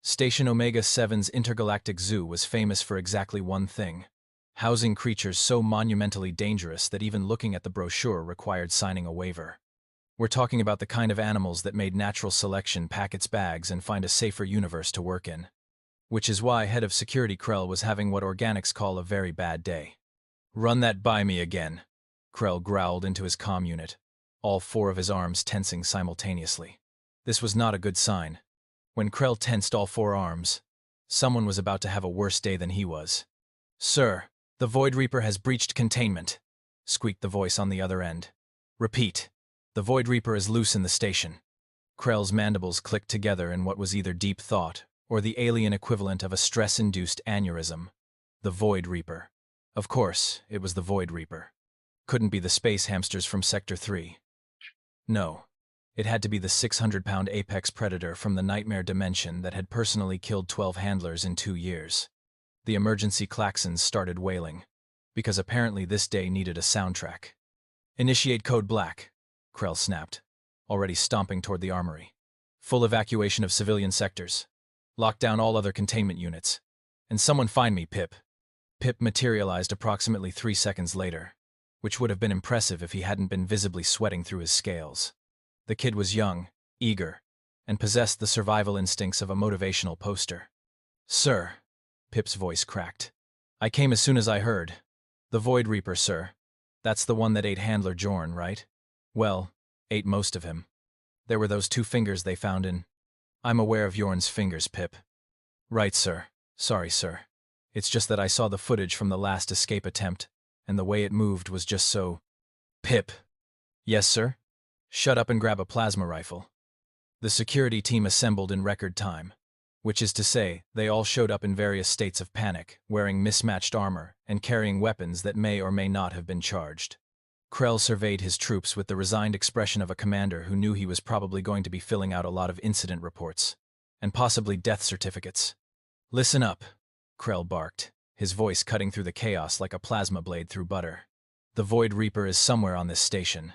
Station Omega-7's intergalactic zoo was famous for exactly one thing: housing creatures so monumentally dangerous that even looking at the brochure required signing a waiver. We're talking about the kind of animals that made natural selection pack its bags and find a safer universe to work in. Which is why Head of Security Krell was having what organics call a very bad day. "Run that by me again," Krell growled into his comm unit, all four of his arms tensing simultaneously. This was not a good sign. When Krell tensed all four arms, someone was about to have a worse day than he was. "Sir, the Void Reaper has breached containment," squeaked the voice on the other end. "Repeat. The Void Reaper is loose in the station." Krell's mandibles clicked together in what was either deep thought or the alien equivalent of a stress-induced aneurysm. The Void Reaper. Of course, it was the Void Reaper. Couldn't be the space hamsters from Sector 3. No. It had to be the 600-pound apex predator from the nightmare dimension that had personally killed 12 handlers in 2 years. The emergency klaxons started wailing, because apparently this day needed a soundtrack. "Initiate Code Black," Krell snapped, already stomping toward the armory. "Full evacuation of civilian sectors. Lock down all other containment units. And someone find me Pip." Pip materialized approximately 3 seconds later, which would have been impressive if he hadn't been visibly sweating through his scales. The kid was young, eager, and possessed the survival instincts of a motivational poster. "Sir," Pip's voice cracked. "I came as soon as I heard. The Void Reaper, sir. That's the one that ate Handler Jorn, right? Well, ate most of him. There were those 2 fingers they found in—" "I'm aware of Jorn's fingers, Pip." "Right, sir. Sorry, sir. It's just that I saw the footage from the last escape attempt, and the way it moved was just so—" "Pip." "Yes, sir?" "Shut up and grab a plasma rifle." The security team assembled in record time, which is to say, they all showed up in various states of panic, wearing mismatched armor and carrying weapons that may or may not have been charged. Krell surveyed his troops with the resigned expression of a commander who knew he was probably going to be filling out a lot of incident reports, and possibly death certificates. "Listen up," Krell barked, his voice cutting through the chaos like a plasma blade through butter. "The Void Reaper is somewhere on this station.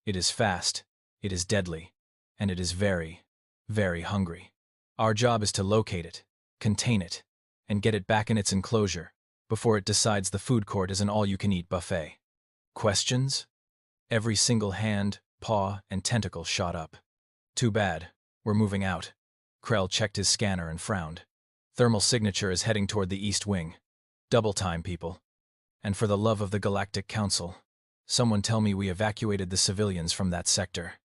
It is fast, it is deadly, and it is very, very hungry. Our job is to locate it, contain it, and get it back in its enclosure before it decides the food court is an all-you-can-eat buffet." Questions? Every single hand, paw, and tentacle shot up. "Too bad. We're moving out." Krell checked his scanner and frowned. "Thermal signature is heading toward the East Wing. Double time, people. And for the love of the Galactic Council, someone tell me we evacuated the civilians from that sector."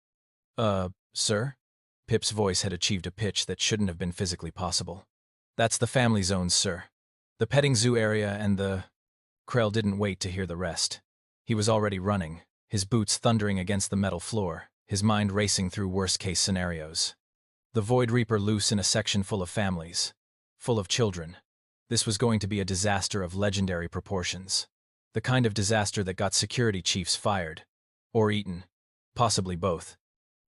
Sir?" Pip's voice had achieved a pitch that shouldn't have been physically possible. "That's the family zones, sir. The petting zoo area and the—" Krell didn't wait to hear the rest. He was already running, his boots thundering against the metal floor, his mind racing through worst-case scenarios. The Void Reaper loose in a section full of families, full of children. This was going to be a disaster of legendary proportions. The kind of disaster that got security chiefs fired. Or eaten. Possibly both.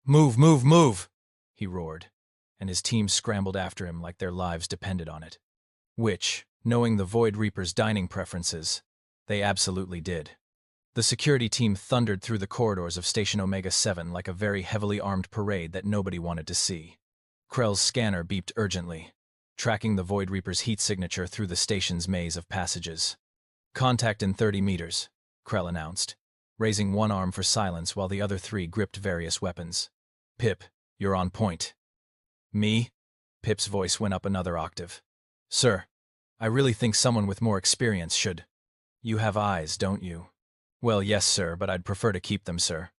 "Move, move, move!" he roared, and his team scrambled after him like their lives depended on it. Which, knowing the Void Reaper's dining preferences, they absolutely did. The security team thundered through the corridors of Station Omega-7 like a very heavily armed parade that nobody wanted to see. Krell's scanner beeped urgently, tracking the Void Reaper's heat signature through the station's maze of passages. "Contact in 30 meters, Krell announced, raising one arm for silence while the other 3 gripped various weapons. "Pip, you're on point." "Me?" Pip's voice went up another octave. "Sir, I really think someone with more experience should—" "You have eyes, don't you?" "Well, yes, sir, but I'd prefer to keep them, sir."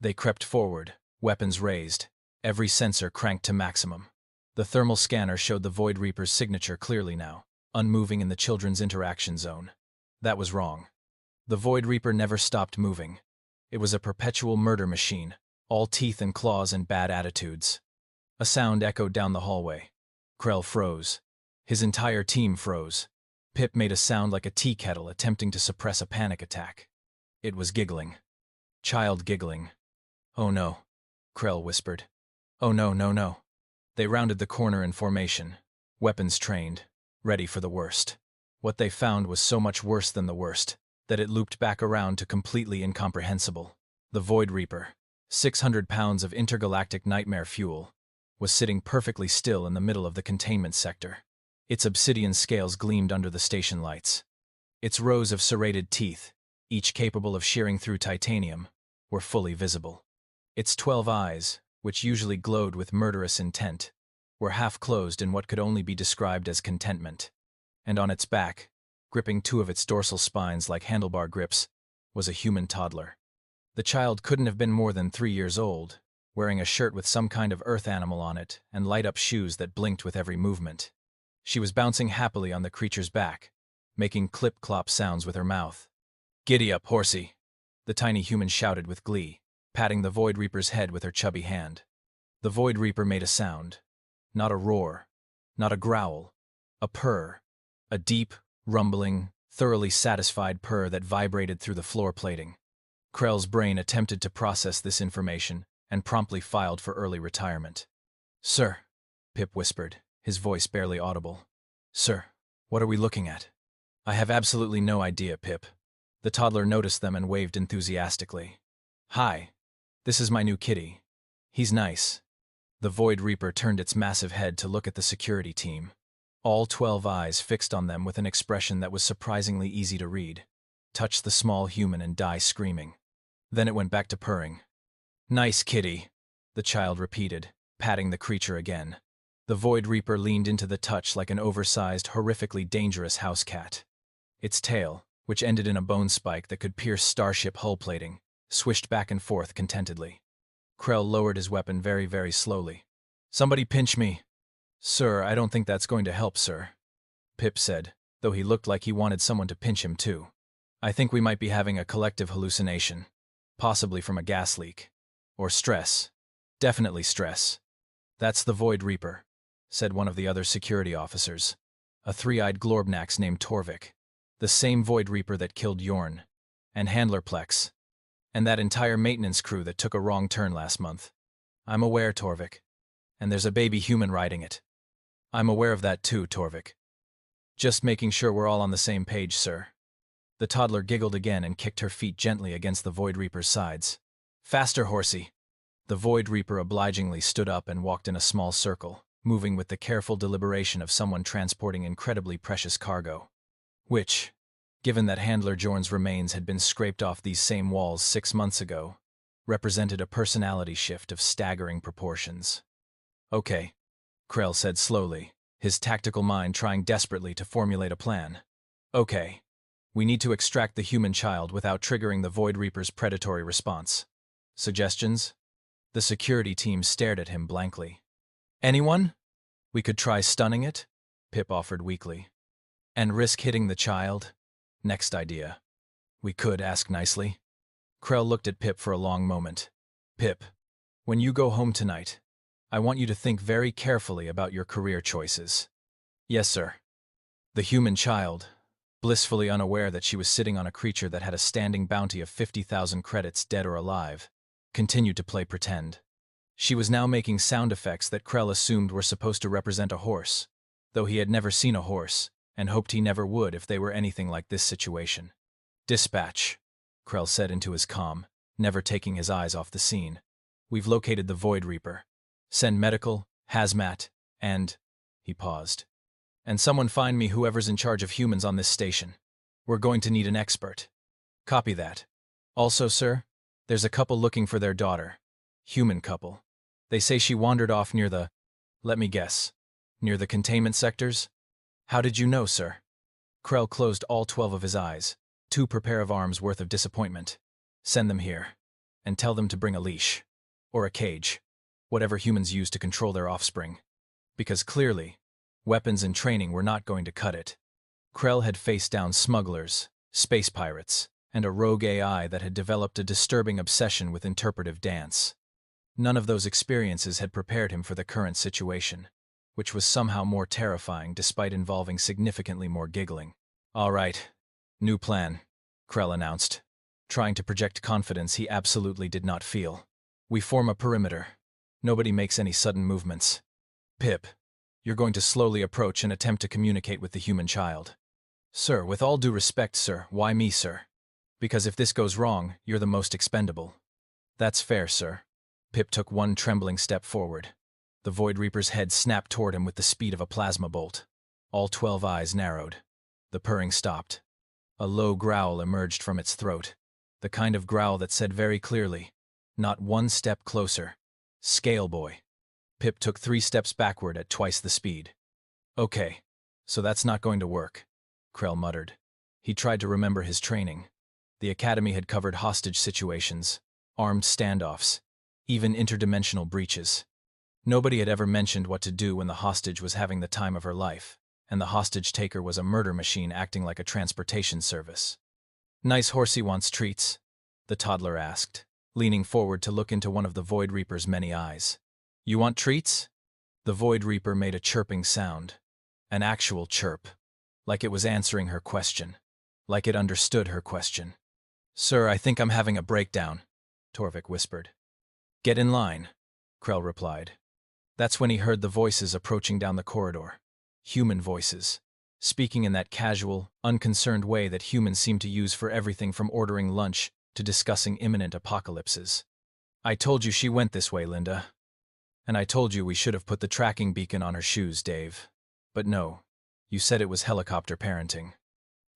They crept forward, weapons raised, every sensor cranked to maximum. The thermal scanner showed the Void Reaper's signature clearly now, unmoving in the children's interaction zone. That was wrong. The Void Reaper never stopped moving. It was a perpetual murder machine, all teeth and claws and bad attitudes. A sound echoed down the hallway. Krell froze. His entire team froze. Pip made a sound like a tea kettle attempting to suppress a panic attack. It was giggling. Child giggling. "Oh no," Krell whispered. "Oh no, no, no." They rounded the corner in formation, weapons trained, ready for the worst. What they found was so much worse than the worst, that it looped back around to completely incomprehensible. The Void Reaper. 600 pounds of intergalactic nightmare fuel. was sitting perfectly still in the middle of the containment sector. Its obsidian scales gleamed under the station lights. Its rows of serrated teeth, each capable of shearing through titanium, were fully visible. Its 12 eyes, which usually glowed with murderous intent, were half closed in what could only be described as contentment. And on its back, gripping two of its dorsal spines like handlebar grips, was a human toddler. The child couldn't have been more than 3 years old, wearing a shirt with some kind of earth animal on it and light-up shoes that blinked with every movement. She was bouncing happily on the creature's back, making clip-clop sounds with her mouth. "Giddy up, horsey!" the tiny human shouted with glee, patting the Void Reaper's head with her chubby hand. The Void Reaper made a sound. Not a roar, not a growl, a purr. A deep, rumbling, thoroughly satisfied purr that vibrated through the floor plating. Krell's brain attempted to process this information and promptly filed for early retirement. "Sir," Pip whispered, his voice barely audible. "Sir, what are we looking at?" "I have absolutely no idea, Pip." The toddler noticed them and waved enthusiastically. "Hi, this is my new kitty. He's nice." The Void Reaper turned its massive head to look at the security team. All 12 eyes fixed on them with an expression that was surprisingly easy to read. Touch the small human and die screaming. Then it went back to purring. "Nice kitty," the child repeated, patting the creature again. The Void Reaper leaned into the touch like an oversized, horrifically dangerous house cat. Its tail, which ended in a bone spike that could pierce starship hull plating, swished back and forth contentedly. Krell lowered his weapon very, very slowly. "Somebody pinch me." "Sir, I don't think that's going to help, sir," Pip said, though he looked like he wanted someone to pinch him too. "I think we might be having a collective hallucination, possibly from a gas leak. Or stress. Definitely stress." "That's the Void Reaper," said one of the other security officers, a three-eyed Glorbnax named Torvik, the same Void Reaper that killed Yorn, and Handlerplex, and that entire maintenance crew that took a wrong turn last month. "I'm aware, Torvik. And there's a baby human riding it." "I'm aware of that too, Torvik. Just making sure we're all on the same page, sir." The toddler giggled again and kicked her feet gently against the Void Reaper's sides. "Faster, horsey!" The Void Reaper obligingly stood up and walked in a small circle, moving with the careful deliberation of someone transporting incredibly precious cargo. Which, given that Handler Jorn's remains had been scraped off these same walls 6 months ago, represented a personality shift of staggering proportions. "Okay," Krell said slowly, his tactical mind trying desperately to formulate a plan. "Okay. We need to extract the human child without triggering the Void Reaper's predatory response. Suggestions?" The security team stared at him blankly. "Anyone?" "We could try stunning it," Pip offered weakly. "And risk hitting the child?" "Next idea." "We could ask nicely." Krell looked at Pip for a long moment. "Pip, when you go home tonight, I want you to think very carefully about your career choices." "Yes, sir." The human child, blissfully unaware that she was sitting on a creature that had a standing bounty of 50,000 credits dead or alive, continued to play pretend. She was now making sound effects that Krell assumed were supposed to represent a horse, though he had never seen a horse, and hoped he never would if they were anything like this situation. "Dispatch," Krell said into his comm, never taking his eyes off the scene. "We've located the Void Reaper. Send medical, hazmat, and—" he paused. "And someone find me whoever's in charge of humans on this station. We're going to need an expert." "Copy that. Also, sir, there's a couple looking for their daughter. Human couple. They say she wandered off near the— let me guess. Near the containment sectors?" "How did you know, sir?" Krell closed all 12 of his eyes, 2 per pair of arms worth of disappointment. "Send them here. And tell them to bring a leash. Or a cage. Whatever humans use to control their offspring. Because clearly, weapons and training were not going to cut it." Krell had faced down smugglers, space pirates, and a rogue AI that had developed a disturbing obsession with interpretive dance. None of those experiences had prepared him for the current situation, which was somehow more terrifying despite involving significantly more giggling. "All right. New plan," Krell announced, trying to project confidence he absolutely did not feel. "We form a perimeter. Nobody makes any sudden movements. Pip, you're going to slowly approach and attempt to communicate with the human child." "Sir, with all due respect, sir, why me, sir?" "Because if this goes wrong, you're the most expendable." "That's fair, sir." Pip took one trembling step forward. The Void Reaper's head snapped toward him with the speed of a plasma bolt. All 12 eyes narrowed. The purring stopped. A low growl emerged from its throat. The kind of growl that said very clearly, "Not one step closer. Scale boy." Pip took 3 steps backward at twice the speed. "Okay, so that's not going to work," Krell muttered. He tried to remember his training. The academy had covered hostage situations, armed standoffs, even interdimensional breaches. Nobody had ever mentioned what to do when the hostage was having the time of her life, and the hostage-taker was a murder machine acting like a transportation service. "Nice horsey wants treats?" the toddler asked, leaning forward to look into one of the Void Reaper's many eyes. "You want treats?" The Void Reaper made a chirping sound. An actual chirp. Like it was answering her question. Like it understood her question. "Sir, I think I'm having a breakdown," Torvik whispered. "Get in line," Krell replied. That's when he heard the voices approaching down the corridor. Human voices. Speaking in that casual, unconcerned way that humans seem to use for everything from ordering lunch to discussing imminent apocalypses. "I told you she went this way, Linda. And I told you we should have put the tracking beacon on her shoes, Dave. But no, you said it was helicopter parenting."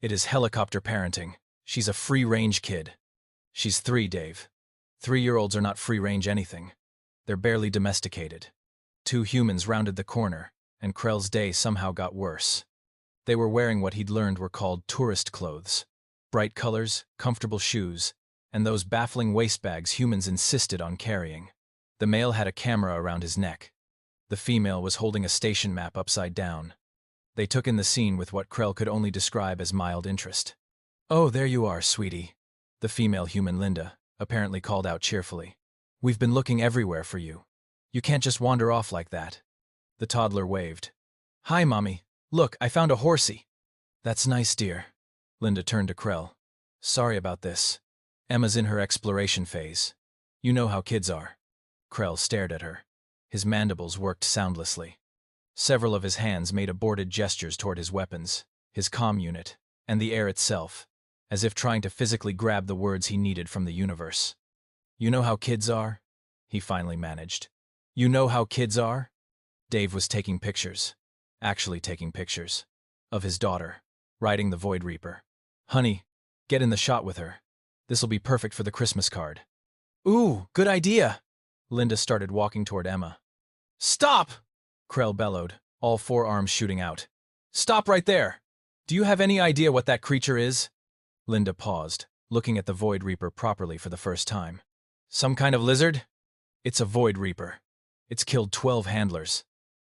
"It is helicopter parenting. She's a free-range kid." "She's 3, Dave. 3-year-olds are not free-range anything. They're barely domesticated." 2 humans rounded the corner, and Krell's day somehow got worse. They were wearing what he'd learned were called tourist clothes. Bright colors, comfortable shoes, and those baffling waist bags humans insisted on carrying. The male had a camera around his neck. The female was holding a station map upside down. They took in the scene with what Krell could only describe as mild interest. "Oh, there you are, sweetie," the female human Linda apparently called out cheerfully. "We've been looking everywhere for you. You can't just wander off like that." The toddler waved. "Hi, Mommy. Look, I found a horsey." "That's nice, dear." Linda turned to Krell. "Sorry about this. Emma's in her exploration phase. You know how kids are." Krell stared at her. His mandibles worked soundlessly. Several of his hands made aborted gestures toward his weapons, his comm unit, and the air itself, as if trying to physically grab the words he needed from the universe. "You know how kids are?" he finally managed. "You know how kids are?" Dave was taking pictures, actually taking pictures, of his daughter, riding the Void Reaper. "Honey, get in the shot with her. This'll be perfect for the Christmas card." "Ooh, good idea!" Linda started walking toward Emma. "Stop!" Krell bellowed, all 4 arms shooting out. "Stop right there! Do you have any idea what that creature is?" Linda paused, looking at the Void Reaper properly for the first time. "Some kind of lizard?" "It's a Void Reaper. It's killed 12 handlers.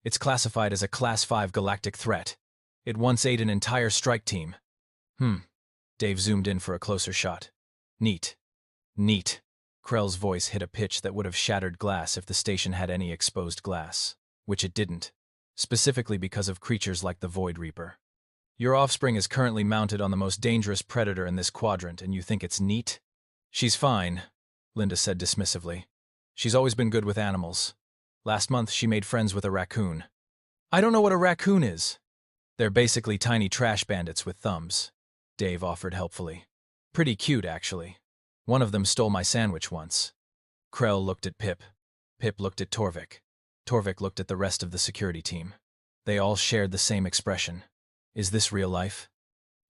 It's classified as a Class 5 galactic threat. It once ate an entire strike team." Dave zoomed in for a closer shot. "Neat. Neat." Krell's voice hit a pitch that would have shattered glass if the station had any exposed glass, which it didn't, specifically because of creatures like the Void Reaper. "Your offspring is currently mounted on the most dangerous predator in this quadrant, and you think it's neat?" "She's fine," Linda said dismissively. "She's always been good with animals. Last month, she made friends with a raccoon." "I don't know what a raccoon is." "They're basically tiny trash bandits with thumbs," Dave offered helpfully. "Pretty cute, actually. One of them stole my sandwich once." Krell looked at Pip. Pip looked at Torvik. Torvik looked at the rest of the security team. They all shared the same expression. "Is this real life?"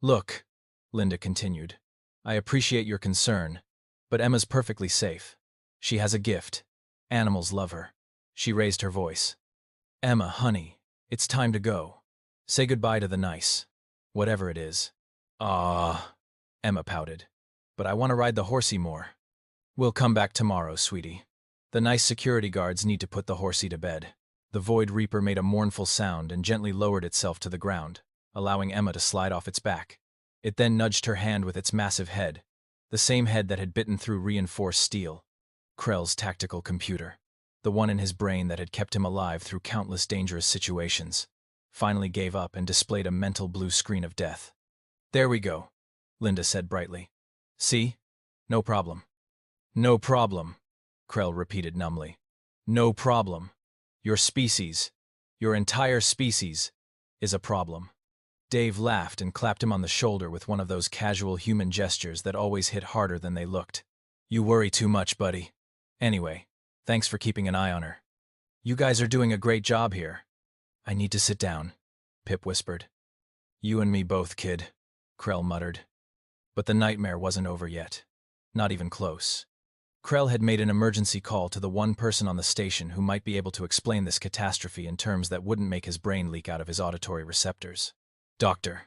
"Look," Linda continued, "I appreciate your concern, but Emma's perfectly safe. She has a gift. Animals love her." She raised her voice. "Emma, honey, it's time to go. Say goodbye to the nice. Whatever it is." "Ah," Emma pouted. "But I want to ride the horsey more." "We'll come back tomorrow, sweetie. The nice security guards need to put the horsey to bed." The Void Reaper made a mournful sound and gently lowered itself to the ground, allowing Emma to slide off its back. It then nudged her hand with its massive head, the same head that had bitten through reinforced steel. Krell's tactical computer, the one in his brain that had kept him alive through countless dangerous situations, finally gave up and displayed a mental blue screen of death. "There we go," Linda said brightly. "See? No problem." "No problem," Krell repeated numbly. "No problem. Your species, your entire species, is a problem." Dave laughed and clapped him on the shoulder with one of those casual human gestures that always hit harder than they looked. "You worry too much, buddy. Anyway, thanks for keeping an eye on her." You guys are doing a great job here. I need to sit down, Pip whispered. You and me both, kid, Krell muttered. But the nightmare wasn't over yet. Not even close. Krell had made an emergency call to the one person on the station who might be able to explain this catastrophe in terms that wouldn't make his brain leak out of his auditory receptors. Dr.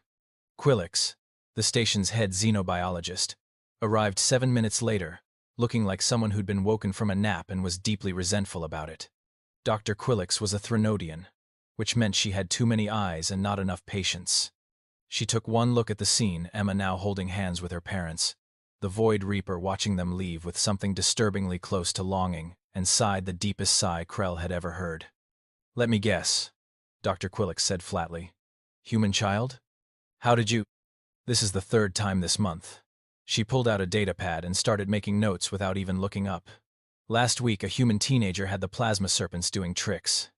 Quillix, the station's head xenobiologist, arrived 7 minutes later, looking like someone who'd been woken from a nap and was deeply resentful about it. Dr. Quillix was a Threnodian, which meant she had too many eyes and not enough patience. She took one look at the scene, Emma now holding hands with her parents, the Void Reaper watching them leave with something disturbingly close to longing, and sighed the deepest sigh Krell had ever heard. Let me guess, Dr. Quillix said flatly. Human child? How did you— This is the 3rd time this month. She pulled out a datapad and started making notes without even looking up. Last week, a human teenager had the plasma serpents doing tricks.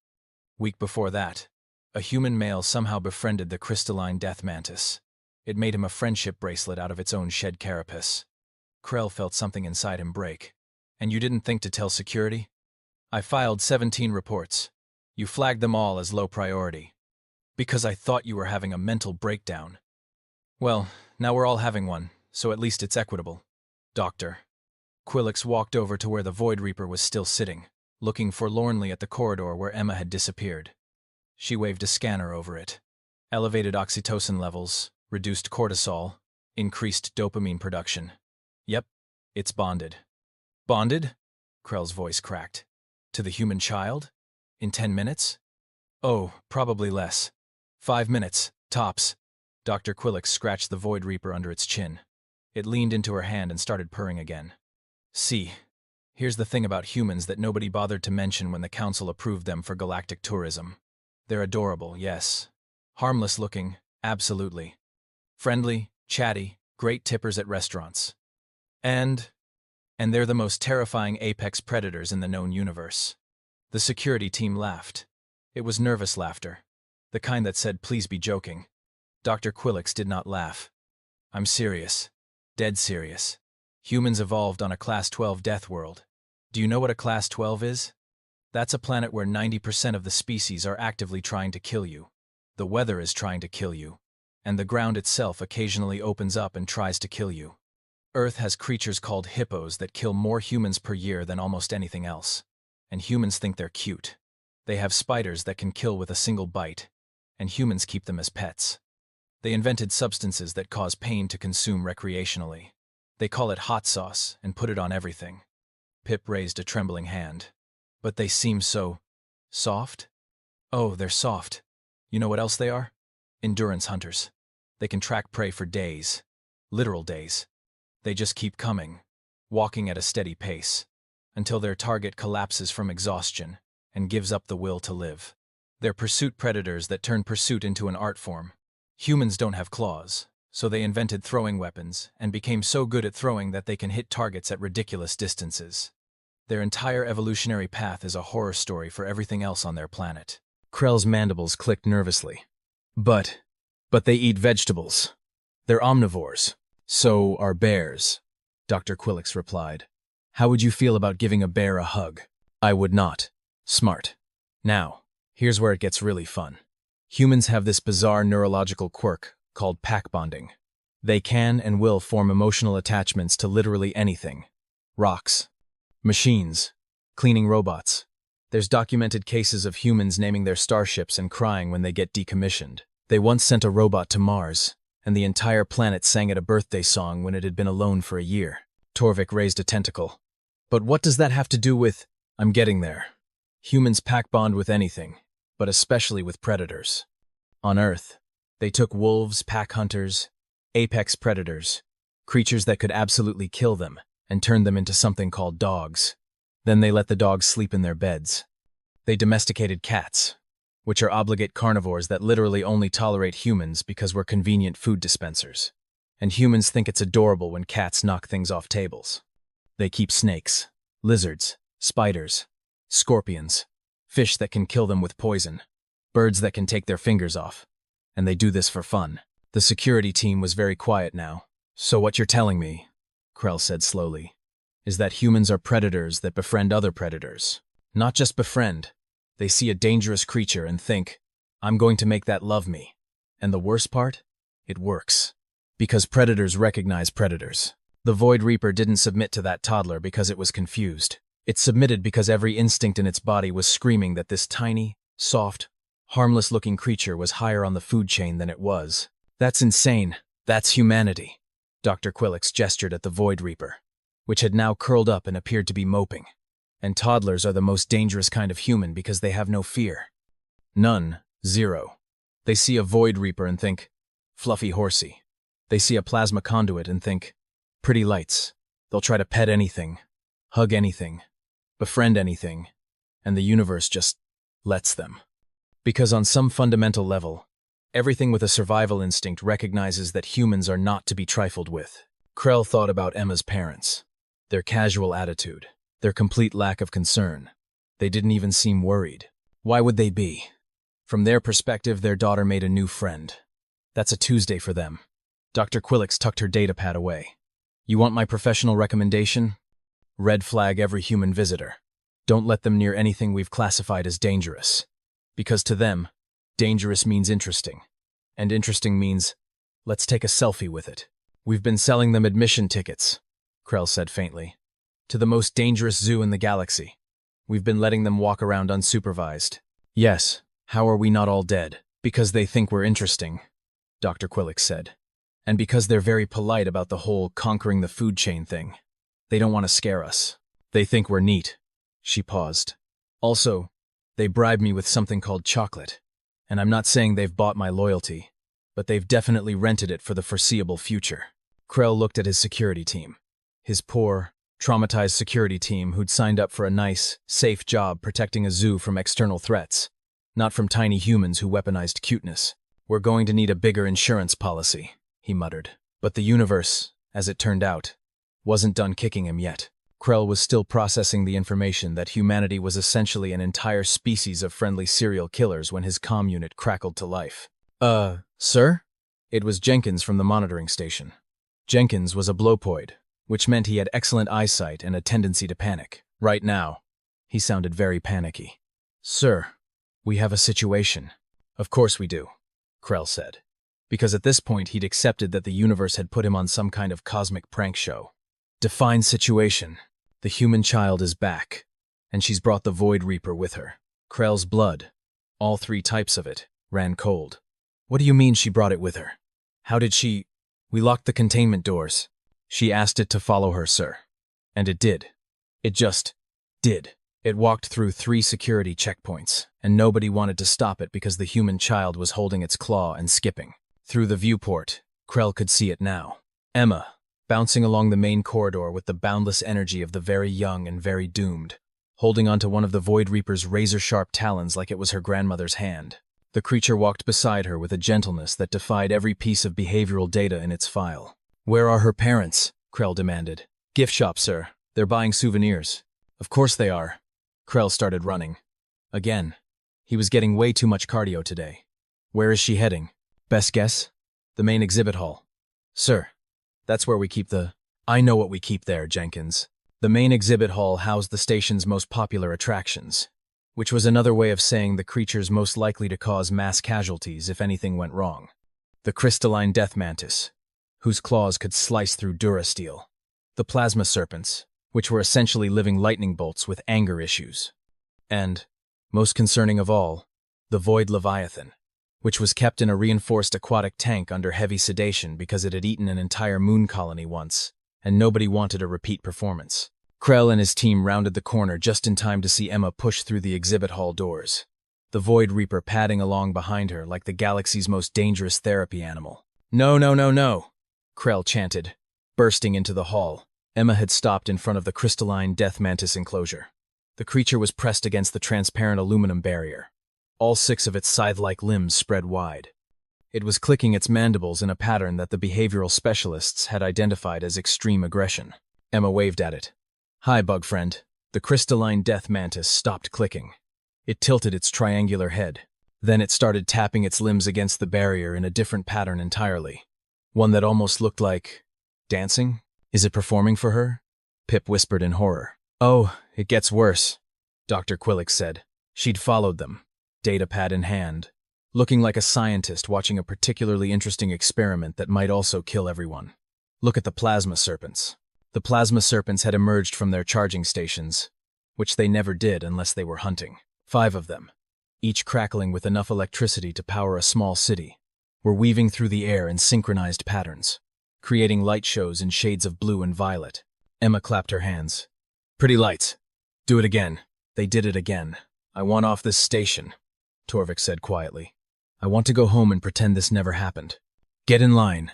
Week before that, a human male somehow befriended the crystalline death mantis. It made him a friendship bracelet out of its own shed carapace. Krell felt something inside him break. And you didn't think to tell security? I filed 17 reports. You flagged them all as low priority. Because I thought you were having a mental breakdown. Well, now we're all having one, so at least it's equitable. Doctor. Quillix walked over to where the Void Reaper was still sitting, looking forlornly at the corridor where Emma had disappeared. She waved a scanner over it. Elevated oxytocin levels, reduced cortisol, increased dopamine production. Yep, it's bonded. Bonded? Krell's voice cracked. To the human child? In 10 minutes? Oh, probably less. 5 minutes, tops. Dr. Quillix scratched the Void Reaper under its chin. It leaned into her hand and started purring again. See, here's the thing about humans that nobody bothered to mention when the council approved them for galactic tourism. They're adorable, yes. Harmless looking, absolutely. Friendly, chatty, great tippers at restaurants. And they're the most terrifying apex predators in the known universe. The security team laughed. It was nervous laughter, the kind that said, please be joking. Dr. Quillix did not laugh. I'm serious. Dead serious. Humans evolved on a Class 12 death world. Do you know what a Class 12 is? That's a planet where 90% of the species are actively trying to kill you. The weather is trying to kill you. And the ground itself occasionally opens up and tries to kill you. Earth has creatures called hippos that kill more humans per year than almost anything else. And humans think they're cute. They have spiders that can kill with a single bite. And humans keep them as pets. They invented substances that cause pain to consume recreationally. They call it hot sauce and put it on everything. Pip raised a trembling hand. But they seem so— soft? Oh, they're soft. You know what else they are? Endurance hunters. They can track prey for days. Literal days. They just keep coming, walking at a steady pace, until their target collapses from exhaustion and gives up the will to live. They're pursuit predators that turn pursuit into an art form. Humans don't have claws, so they invented throwing weapons and became so good at throwing that they can hit targets at ridiculous distances. Their entire evolutionary path is a horror story for everything else on their planet. Krell's mandibles clicked nervously. But they eat vegetables. They're omnivores. So are bears, Dr. Quillix replied. How would you feel about giving a bear a hug? I would not. Smart. Now, here's where it gets really fun. Humans have this bizarre neurological quirk called pack bonding. They can and will form emotional attachments to literally anything. Rocks. Machines. Cleaning robots. There's documented cases of humans naming their starships and crying when they get decommissioned. They once sent a robot to Mars, and the entire planet sang it a birthday song when it had been alone for a year. Torvik raised a tentacle. But what does that have to do with— I'm getting there. Humans pack bond with anything, but especially with predators. On Earth, they took wolves, pack hunters, apex predators, creatures that could absolutely kill them, and turned them into something called dogs. Then they let the dogs sleep in their beds. They domesticated cats, which are obligate carnivores that literally only tolerate humans because we're convenient food dispensers. And humans think it's adorable when cats knock things off tables. They keep snakes, lizards, spiders, scorpions, fish that can kill them with poison, birds that can take their fingers off. And they do this for fun. The security team was very quiet now. So what you're telling me, Krell said slowly, is that humans are predators that befriend other predators. Not just befriend, They see a dangerous creature and think, I'm going to make that love me. And the worst part? It works. Because predators recognize predators. The Void Reaper didn't submit to that toddler because it was confused. It submitted because every instinct in its body was screaming that this tiny, soft, harmless-looking creature was higher on the food chain than it was. That's insane. That's humanity. Dr. Quillix gestured at the Void Reaper, which had now curled up and appeared to be moping. And toddlers are the most dangerous kind of human because they have no fear. None. Zero. They see a Void Reaper and think, fluffy horsey. They see a plasma conduit and think, pretty lights. They'll try to pet anything, hug anything, befriend anything, and the universe just lets them. Because on some fundamental level, everything with a survival instinct recognizes that humans are not to be trifled with. Krell thought about Emma's parents, their casual attitude, their complete lack of concern. They didn't even seem worried. Why would they be? From their perspective, their daughter made a new friend. That's a Tuesday for them. Dr. Quillix tucked her datapad away. You want my professional recommendation? Red flag every human visitor. Don't let them near anything we've classified as dangerous. Because to them, dangerous means interesting. And interesting means, let's take a selfie with it. We've been selling them admission tickets, Krell said faintly, to the most dangerous zoo in the galaxy. We've been letting them walk around unsupervised. Yes, how are we not all dead? Because they think we're interesting, Dr. Quillix said. And because they're very polite about the whole conquering the food chain thing. They don't want to scare us. They think we're neat. She paused. Also, they bribe me with something called chocolate. And I'm not saying they've bought my loyalty, but they've definitely rented it for the foreseeable future. Krell looked at his security team. His poor, traumatized security team who'd signed up for a nice, safe job protecting a zoo from external threats, not from tiny humans who weaponized cuteness. We're going to need a bigger insurance policy, he muttered. But the universe, as it turned out, wasn't done kicking him yet. Krell was still processing the information that humanity was essentially an entire species of friendly serial killers when his comm unit crackled to life. Sir? It was Jenkins from the monitoring station. Jenkins was a blowpoid, which meant he had excellent eyesight and a tendency to panic. Right now, he sounded very panicky. Sir, we have a situation. Of course we do, Krell said. Because at this point he'd accepted that the universe had put him on some kind of cosmic prank show. Define situation. The human child is back, and she's brought the Void Reaper with her. Krell's blood, all 3 types of it, ran cold. What do you mean she brought it with her? How did she... We locked the containment doors. She asked it to follow her, sir. And it did. It just did. It walked through 3 security checkpoints, and nobody wanted to stop it because the human child was holding its claw and skipping. Through the viewport, Krell could see it now. Emma, bouncing along the main corridor with the boundless energy of the very young and very doomed, holding onto one of the Void Reaper's razor-sharp talons like it was her grandmother's hand. The creature walked beside her with a gentleness that defied every piece of behavioral data in its file. Where are her parents? Krell demanded. Gift shop, sir. They're buying souvenirs. Of course they are. Krell started running. Again. He was getting way too much cardio today. Where is she heading? Best guess? The main exhibit hall. Sir, that's where we keep the... I know what we keep there, Jenkins. The main exhibit hall housed the station's most popular attractions, which was another way of saying the creatures most likely to cause mass casualties if anything went wrong. The crystalline death mantis, whose claws could slice through durasteel. The plasma serpents, which were essentially living lightning bolts with anger issues. And, most concerning of all, the Void Leviathan, which was kept in a reinforced aquatic tank under heavy sedation because it had eaten an entire moon colony once, and nobody wanted a repeat performance. Krell and his team rounded the corner just in time to see Emma push through the exhibit hall doors, the Void Reaper padding along behind her like the galaxy's most dangerous therapy animal. No, no, no, no, Krell chanted, bursting into the hall. Emma had stopped in front of the crystalline death mantis enclosure. The creature was pressed against the transparent aluminum barrier, all 6 of its scythe-like limbs spread wide. It was clicking its mandibles in a pattern that the behavioral specialists had identified as extreme aggression. Emma waved at it. Hi, bug friend. The crystalline death mantis stopped clicking. It tilted its triangular head. Then it started tapping its limbs against the barrier in a different pattern entirely. One that almost looked like... dancing? Is it performing for her? Pip whispered in horror. Oh, it gets worse, Dr. Quillix said. She'd followed them, datapad in hand, looking like a scientist watching a particularly interesting experiment that might also kill everyone. Look at the plasma serpents. The plasma serpents had emerged from their charging stations, which they never did unless they were hunting. 5 of them, each crackling with enough electricity to power a small city, were weaving through the air in synchronized patterns, creating light shows in shades of blue and violet. Emma clapped her hands. Pretty lights. Do it again. They did it again. I want off this station, Torvik said quietly. I want to go home and pretend this never happened. Get in line,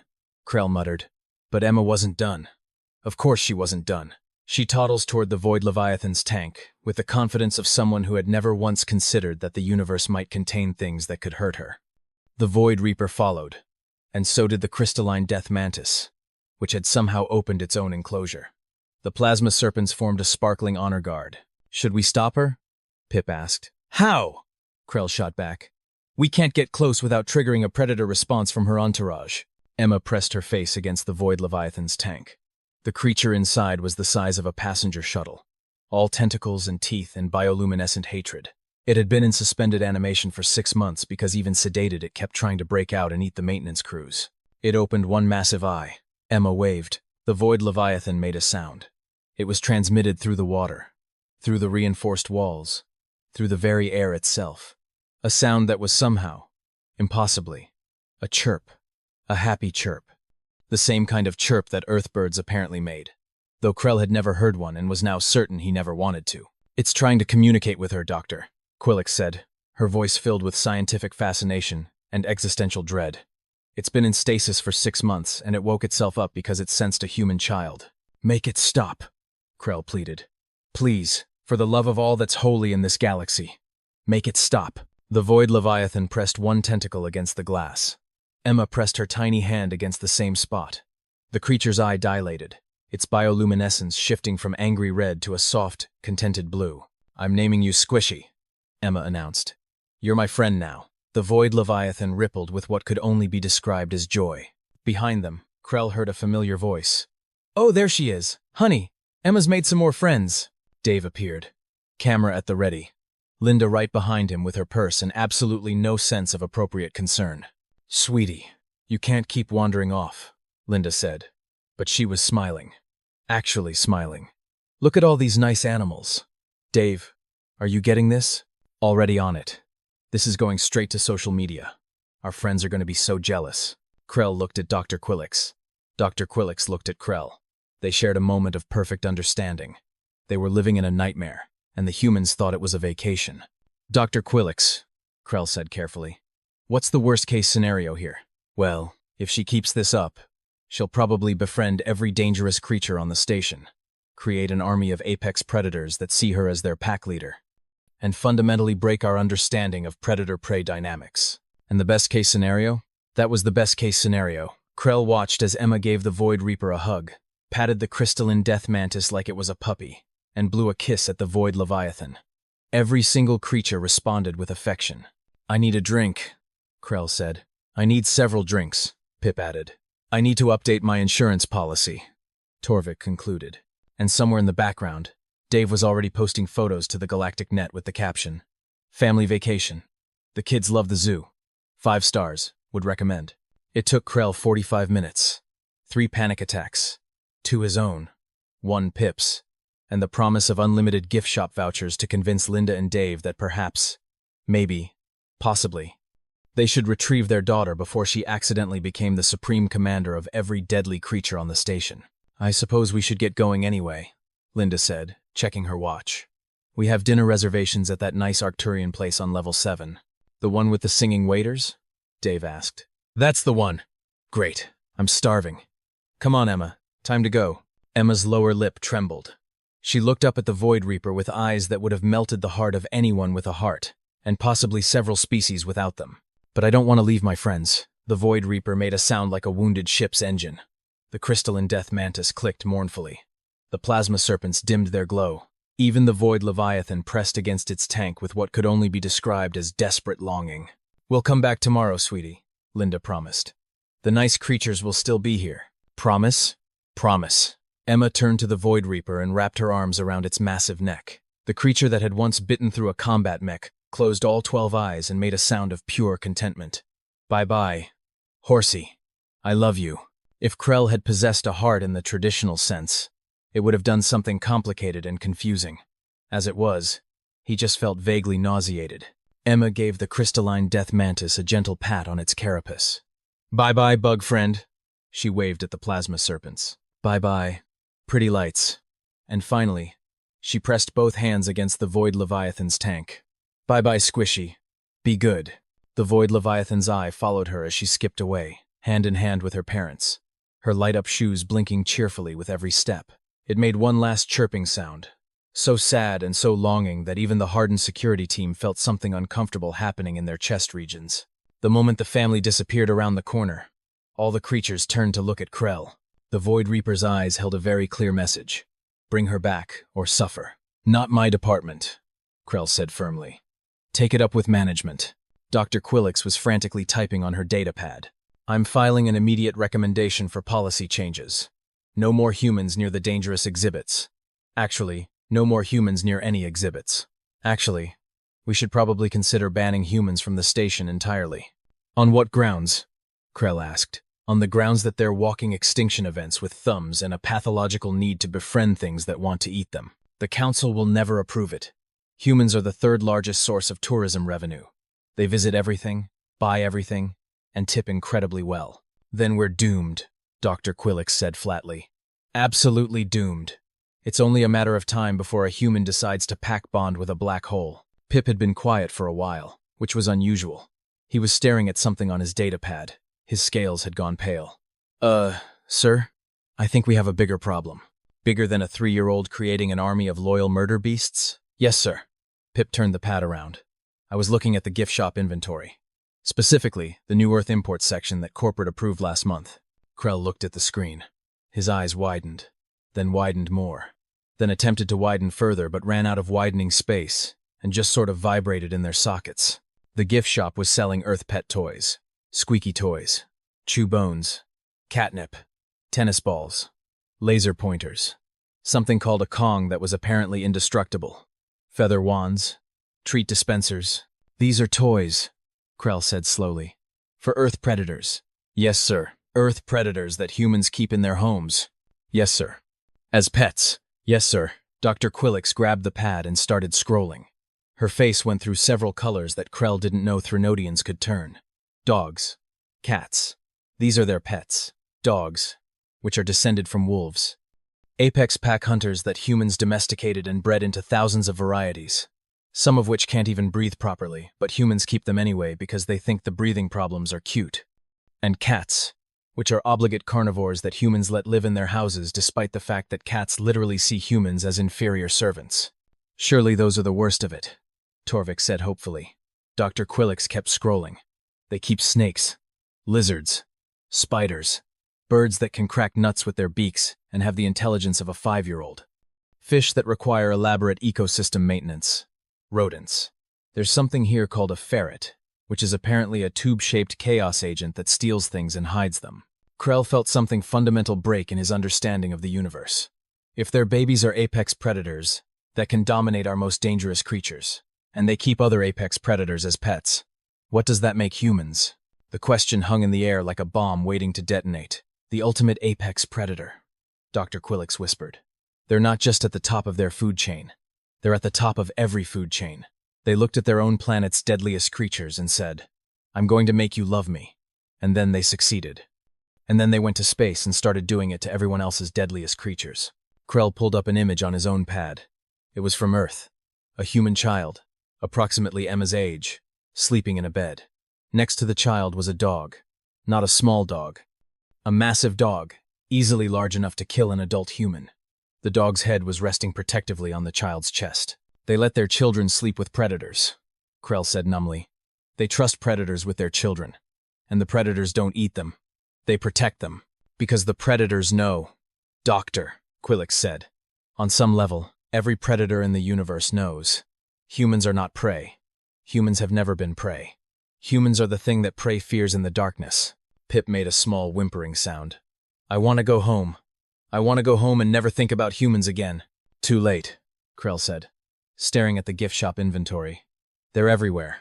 Krell muttered. But Emma wasn't done. Of course she wasn't done. She toddles toward the Void Leviathan's tank, with the confidence of someone who had never once considered that the universe might contain things that could hurt her. The Void Reaper followed, and so did the crystalline Death Mantis, which had somehow opened its own enclosure. The plasma serpents formed a sparkling honor guard. Should we stop her? Pip asked. How? Krell shot back. We can't get close without triggering a predator response from her entourage. Emma pressed her face against the Void Leviathan's tank. The creature inside was the size of a passenger shuttle, all tentacles and teeth and bioluminescent hatred. It had been in suspended animation for 6 months because even sedated it kept trying to break out and eat the maintenance crews. It opened one massive eye. Emma waved. The Void Leviathan made a sound. It was transmitted through the water, through the reinforced walls, through the very air itself. A sound that was somehow, impossibly, a chirp, a happy chirp. The same kind of chirp that Earthbirds apparently made, though Krell had never heard one and was now certain he never wanted to. It's trying to communicate with her, Doctor, Quillix said, her voice filled with scientific fascination and existential dread. It's been in stasis for 6 months, and it woke itself up because it sensed a human child. Make it stop, Krell pleaded. Please, for the love of all that's holy in this galaxy. Make it stop. The Void Leviathan pressed one tentacle against the glass. Emma pressed her tiny hand against the same spot. The creature's eye dilated, its bioluminescence shifting from angry red to a soft, contented blue. I'm naming you Squishy, Emma announced. You're my friend now. The Void Leviathan rippled with what could only be described as joy. Behind them, Krell heard a familiar voice. Oh, there she is. Honey, Emma's made some more friends. Dave appeared, camera at the ready. Linda right behind him with her purse and absolutely no sense of appropriate concern. Sweetie, you can't keep wandering off, Linda said. But she was smiling. Actually smiling. Look at all these nice animals. Dave, are you getting this? Already on it. This is going straight to social media. Our friends are going to be so jealous. Krell looked at Dr. Quillix. Dr. Quillix looked at Krell. They shared a moment of perfect understanding. They were living in a nightmare, and the humans thought it was a vacation. Dr. Quillix, Krell said carefully. What's the worst-case scenario here? Well, if she keeps this up, she'll probably befriend every dangerous creature on the station, create an army of apex predators that see her as their pack leader, and fundamentally break our understanding of predator-prey dynamics. And the best-case scenario? That was the best-case scenario. Krell watched as Emma gave the Void Reaper a hug, patted the crystalline Death Mantis like it was a puppy, and blew a kiss at the Void Leviathan. Every single creature responded with affection. I need a drink, Krell said. I need several drinks, Pip added. I need to update my insurance policy, Torvik concluded. And somewhere in the background, Dave was already posting photos to the Galactic net with the caption, Family vacation. The kids love the zoo. 5 stars, would recommend. It took Krell 45 minutes. 3 panic attacks. 2 his own. 1 Pip's. And the promise of unlimited gift shop vouchers to convince Linda and Dave that perhaps, maybe, possibly, they should retrieve their daughter before she accidentally became the supreme commander of every deadly creature on the station. I suppose we should get going anyway, Linda said, checking her watch. We have dinner reservations at that nice Arcturian place on level 7. The one with the singing waiters? Dave asked. That's the one. Great. I'm starving. Come on, Emma. Time to go. Emma's lower lip trembled. She looked up at the Void Reaper with eyes that would have melted the heart of anyone with a heart, and possibly several species without them. But I don't want to leave my friends. The Void Reaper made a sound like a wounded ship's engine. The crystalline Death Mantis clicked mournfully. The plasma serpents dimmed their glow. Even the Void Leviathan pressed against its tank with what could only be described as desperate longing. We'll come back tomorrow, sweetie, Linda promised. The nice creatures will still be here. Promise? Promise. Emma turned to the Void Reaper and wrapped her arms around its massive neck. The creature that had once bitten through a combat mech closed all 12 eyes and made a sound of pure contentment. Bye-bye, horsey. I love you. If Krell had possessed a heart in the traditional sense, it would have done something complicated and confusing. As it was, he just felt vaguely nauseated. Emma gave the crystalline death mantis a gentle pat on its carapace. Bye-bye, bug friend. She waved at the plasma serpents. Bye-bye, pretty lights. And finally, she pressed both hands against the Void Leviathan's tank. Bye-bye, Squishy. Be good. The Void Leviathan's eye followed her as she skipped away, hand in hand with her parents, her light-up shoes blinking cheerfully with every step. It made one last chirping sound, so sad and so longing that even the hardened security team felt something uncomfortable happening in their chest regions. The moment the family disappeared around the corner, all the creatures turned to look at Krell. The Void Reaper's eyes held a very clear message. Bring her back, or suffer. Not my department, Krell said firmly. Take it up with management. Dr. Quillix was frantically typing on her datapad. I'm filing an immediate recommendation for policy changes. No more humans near the dangerous exhibits. Actually, no more humans near any exhibits. Actually, we should probably consider banning humans from the station entirely. On what grounds? Krell asked. On the grounds that they're walking extinction events with thumbs and a pathological need to befriend things that want to eat them. The council will never approve it. Humans are the third largest source of tourism revenue. They visit everything, buy everything, and tip incredibly well. Then we're doomed, Dr. Quillix said flatly. Absolutely doomed. It's only a matter of time before a human decides to pack bond with a black hole. Pip had been quiet for a while, which was unusual. He was staring at something on his datapad. His scales had gone pale. Sir? I think we have a bigger problem. Bigger than a 3-year-old creating an army of loyal murder beasts? Yes, sir. Pip turned the pad around. I was looking at the gift shop inventory. Specifically, the New Earth imports section that corporate approved last month. Krell looked at the screen. His eyes widened, then widened more, then attempted to widen further but ran out of widening space and just sort of vibrated in their sockets. The gift shop was selling Earth pet toys, squeaky toys, chew bones, catnip, tennis balls, laser pointers, something called a Kong that was apparently indestructible, feather wands, treat dispensers. These are toys, Krell said slowly. For Earth predators. Yes, sir. Earth predators that humans keep in their homes. Yes, sir. As pets. Yes, sir. Dr. Quillix grabbed the pad and started scrolling. Her face went through several colors that Krell didn't know Threnodians could turn. Dogs. Cats. These are their pets. Dogs, which are descended from wolves. Apex pack hunters that humans domesticated and bred into thousands of varieties. Some of which can't even breathe properly, but humans keep them anyway because they think the breathing problems are cute. And cats, which are obligate carnivores that humans let live in their houses despite the fact that cats literally see humans as inferior servants. Surely those are the worst of it, Torvik said hopefully. Dr. Quillix kept scrolling. They keep snakes, lizards, spiders, birds that can crack nuts with their beaks and have the intelligence of a 5-year-old, fish that require elaborate ecosystem maintenance, rodents. There's something here called a ferret, which is apparently a tube-shaped chaos agent that steals things and hides them. Krell felt something fundamental break in his understanding of the universe. If their babies are apex predators that can dominate our most dangerous creatures, and they keep other apex predators as pets, what does that make humans? The question hung in the air like a bomb waiting to detonate. The ultimate apex predator, Dr. Quillix whispered. They're not just at the top of their food chain. They're at the top of every food chain. They looked at their own planet's deadliest creatures and said, I'm going to make you love me. And then they succeeded. And then they went to space and started doing it to everyone else's deadliest creatures. Krell pulled up an image on his own pad. It was from Earth. A human child, approximately Emma's age, sleeping in a bed. Next to the child was a dog. Not a small dog. A massive dog, easily large enough to kill an adult human. The dog's head was resting protectively on the child's chest. They let their children sleep with predators, Krell said numbly. They trust predators with their children. And the predators don't eat them. They protect them. Because the predators know. Doctor, Quillix said. On some level, every predator in the universe knows. Humans are not prey. Humans have never been prey. Humans are the thing that prey fears in the darkness. Pip made a small whimpering sound. I want to go home. I want to go home and never think about humans again. Too late, Krell said, staring at the gift shop inventory. They're everywhere.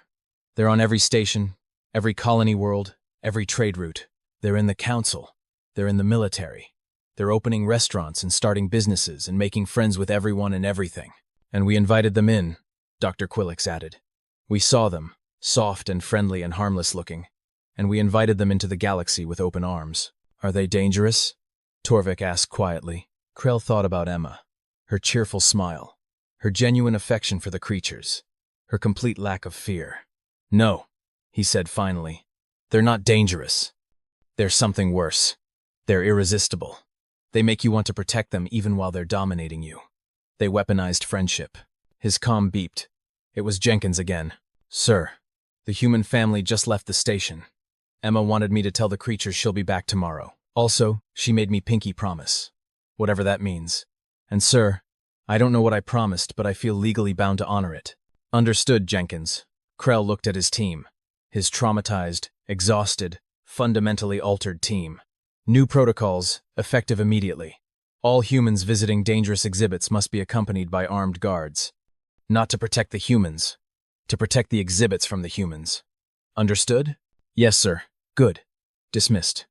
They're on every station, every colony world, every trade route. They're in the council. They're in the military. They're opening restaurants and starting businesses and making friends with everyone and everything. And we invited them in, Dr. Quillix added. We saw them, soft and friendly and harmless looking, and we invited them into the galaxy with open arms. Are they dangerous? Torvik asked quietly. Krell thought about Emma, her cheerful smile, her genuine affection for the creatures, her complete lack of fear. No, he said finally. They're not dangerous. They're something worse. They're irresistible. They make you want to protect them even while they're dominating you. They weaponized friendship. His comm beeped. It was Jenkins again. Sir, the human family just left the station. Emma wanted me to tell the creatures she'll be back tomorrow. Also, she made me pinky promise. Whatever that means. And sir, I don't know what I promised, but I feel legally bound to honor it. Understood, Jenkins. Krell looked at his team. His traumatized, exhausted, fundamentally altered team. New protocols, effective immediately. All humans visiting dangerous exhibits must be accompanied by armed guards. Not to protect the humans, to protect the exhibits from the humans. Understood? Yes, sir. Good. Dismissed.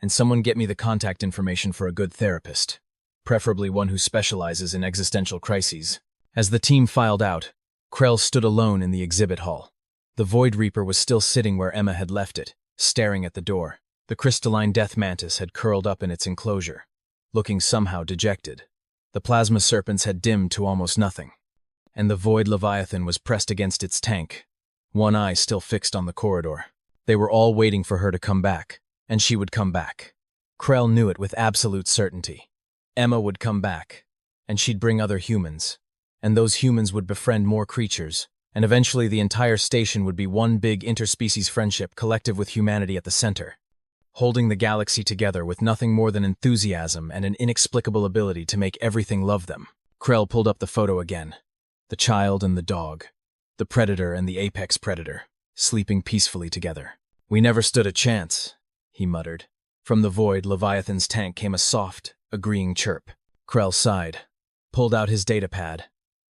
And someone get me the contact information for a good therapist, preferably one who specializes in existential crises. As the team filed out, Krell stood alone in the exhibit hall. The Void Reaper was still sitting where Emma had left it, staring at the door. The crystalline death mantis had curled up in its enclosure, looking somehow dejected. The plasma serpents had dimmed to almost nothing, and the Void Leviathan was pressed against its tank, one eye still fixed on the corridor. They were all waiting for her to come back, and she would come back. Krell knew it with absolute certainty. Emma would come back, and she'd bring other humans, and those humans would befriend more creatures, and eventually the entire station would be one big interspecies friendship collective with humanity at the center, holding the galaxy together with nothing more than enthusiasm and an inexplicable ability to make everything love them. Krell pulled up the photo again. The child and the dog, the predator and the apex predator, sleeping peacefully together. We never stood a chance, he muttered. From the void, Leviathan's tank came a soft, agreeing chirp. Krell sighed, pulled out his datapad,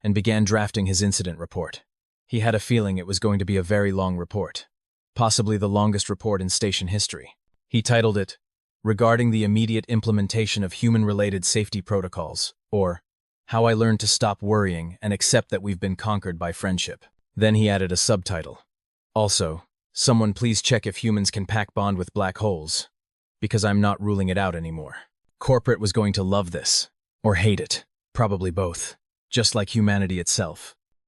and began drafting his incident report. He had a feeling it was going to be a very long report, possibly the longest report in station history. He titled it, Regarding the Immediate Implementation of Human-Related Safety Protocols, or How I Learned to Stop Worrying and Accept That We've Been Conquered by Friendship. Then he added a subtitle. Also, someone please check if humans can pack bond with black holes, because I'm not ruling it out anymore. Corporate was going to love this, or hate it, probably both, just like humanity itself.